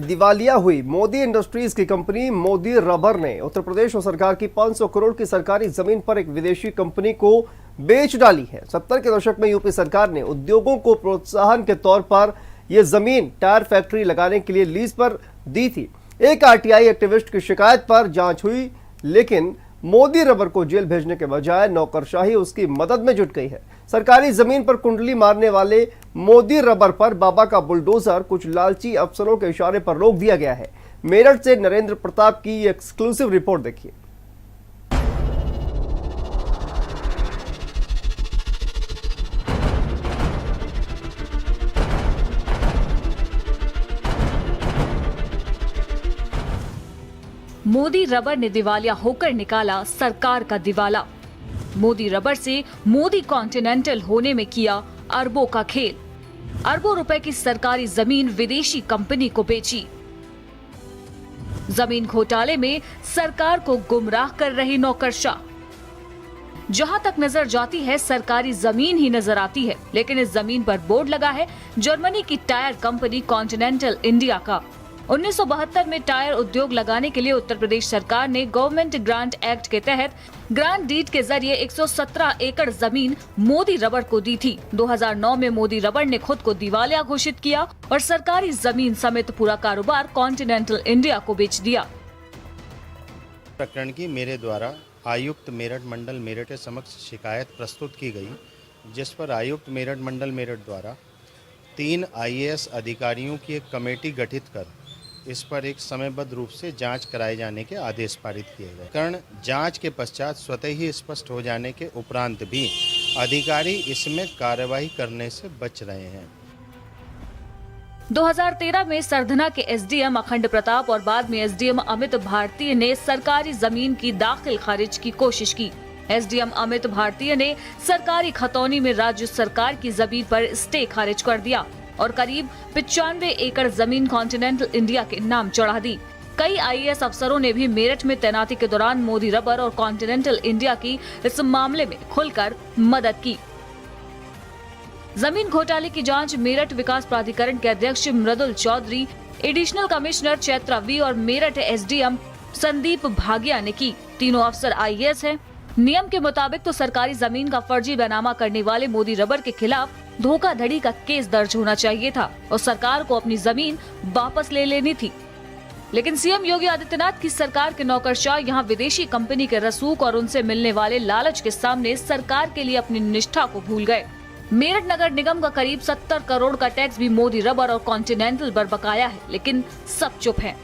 दिवालिया हुई मोदी इंडस्ट्रीज की कंपनी मोदी रबर ने उत्तर प्रदेश और सरकार की 500 करोड़ की सरकारी जमीन पर एक विदेशी कंपनी को बेच डाली है। 70 के दशक में यूपी सरकार ने उद्योगों को प्रोत्साहन के तौर पर यह जमीन टायर फैक्ट्री लगाने के लिए लीज पर दी थी। एक आरटीआई एक्टिविस्ट की शिकायत पर जांच हुई, लेकिन मोदी रबर को जेल भेजने के बजाय नौकरशाही उसकी मदद में जुट गई है। सरकारी जमीन पर कुंडली मारने वाले मोदी रबर पर बाबा का बुलडोजर कुछ लालची अफसरों के इशारे पर रोक दिया गया है। मेरठ से नरेंद्र प्रताप की एक्सक्लूसिव रिपोर्ट देखिए। मोदी रबर ने दिवालिया होकर निकाला सरकार का दिवाला। मोदी रबर से मोदी कॉन्टिनेंटल होने में किया अरबों का खेल। अरबों रुपए की सरकारी जमीन विदेशी कंपनी को बेची। जमीन घोटाले में सरकार को गुमराह कर रही नौकरशाह। जहां तक नजर जाती है सरकारी जमीन ही नजर आती है, लेकिन इस जमीन पर बोर्ड लगा है जर्मनी की टायर कंपनी कॉन्टिनेंटल इंडिया का। 1972 में टायर उद्योग लगाने के लिए उत्तर प्रदेश सरकार ने गवर्नमेंट ग्रांट एक्ट के तहत ग्रांट डीड के जरिए 117 एकड़ जमीन मोदी रबर को दी थी। 2009 में मोदी रबर ने खुद को दिवालिया घोषित किया और सरकारी जमीन समेत पूरा कारोबार कॉन्टिनेंटल इंडिया को बेच दिया। प्रकरण की मेरे द्वारा आयुक्त मेरठ मंडल मेरठ के समक्ष शिकायत प्रस्तुत की गई, जिस पर आयुक्त मेरठ मंडल मेरठ द्वारा 3 IAS अधिकारियों की एक कमेटी गठित कर इस पर एक समयबद्ध रूप से जांच कराए जाने के आदेश पारित किए गए। कारण जांच के पश्चात स्वतः ही स्पष्ट हो जाने के उपरांत भी अधिकारी इसमें कार्यवाही करने से बच रहे हैं। 2013 में सरधना के एसडीएम अखंड प्रताप और बाद में एसडीएम अमित भारतीय ने सरकारी जमीन की दाखिल खारिज की कोशिश की। एसडीएम अमित भारतीय ने सरकारी खतौनी में राज्य सरकार की जमीन पर स्टे खारिज कर दिया और करीब 95 एकड़ जमीन कॉन्टिनेंटल इंडिया के नाम चढ़ा दी। कई IAS अफसरों ने भी मेरठ में तैनाती के दौरान मोदी रबर और कॉन्टिनेंटल इंडिया की इस मामले में खुलकर मदद की। जमीन घोटाले की जांच मेरठ विकास प्राधिकरण के अध्यक्ष Mridul Chaudhary, additional commissioner Chaitra V और मेरठ SDM संदीप भागिया ने की। तीनों अफसर IAS हैं। नियम के मुताबिक तो सरकारी जमीन का फर्जी बैनामा करने वाले मोदी रबर के खिलाफ धोखाधड़ी का केस दर्ज होना चाहिए था और सरकार को अपनी जमीन वापस ले लेनी थी। लेकिन सीएम योगी आदित्यनाथ की सरकार के नौकरशाह यहां विदेशी कंपनी के रसूख और उनसे मिलने वाले लालच के सामने सरकार के लिए अपनी निष्ठा को भूल गए। मेरठ नगर निगम का करीब 70 करोड़ का टैक्स भी मोदी रबर और कॉन्टिनेंटल पर बकाया है, लेकिन सब चुप हैं।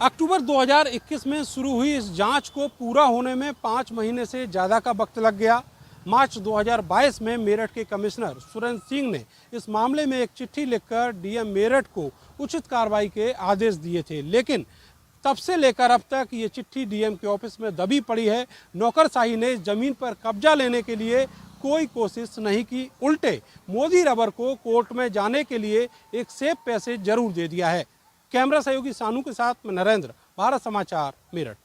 अक्टूबर 2021 में शुरू हुई इस जांच को पूरा होने में 5 महीने से ज़्यादा का वक्त लग गया। मार्च 2022 में मेरठ के कमिश्नर सुरेंद्र सिंह ने इस मामले में एक चिट्ठी लिखकर डीएम मेरठ को उचित कार्रवाई के आदेश दिए थे, लेकिन तब से लेकर अब तक ये चिट्ठी डीएम के ऑफिस में दबी पड़ी है। नौकरशाही ने जमीन पर कब्जा लेने के लिए कोई कोशिश नहीं की, उल्टे मोदी रबर को कोर्ट में जाने के लिए एक सेफ पैसे जरूर दे दिया है। कैमरा सहयोगी सानू के साथ मैं नरेंद्र, भारत समाचार, मेरठ।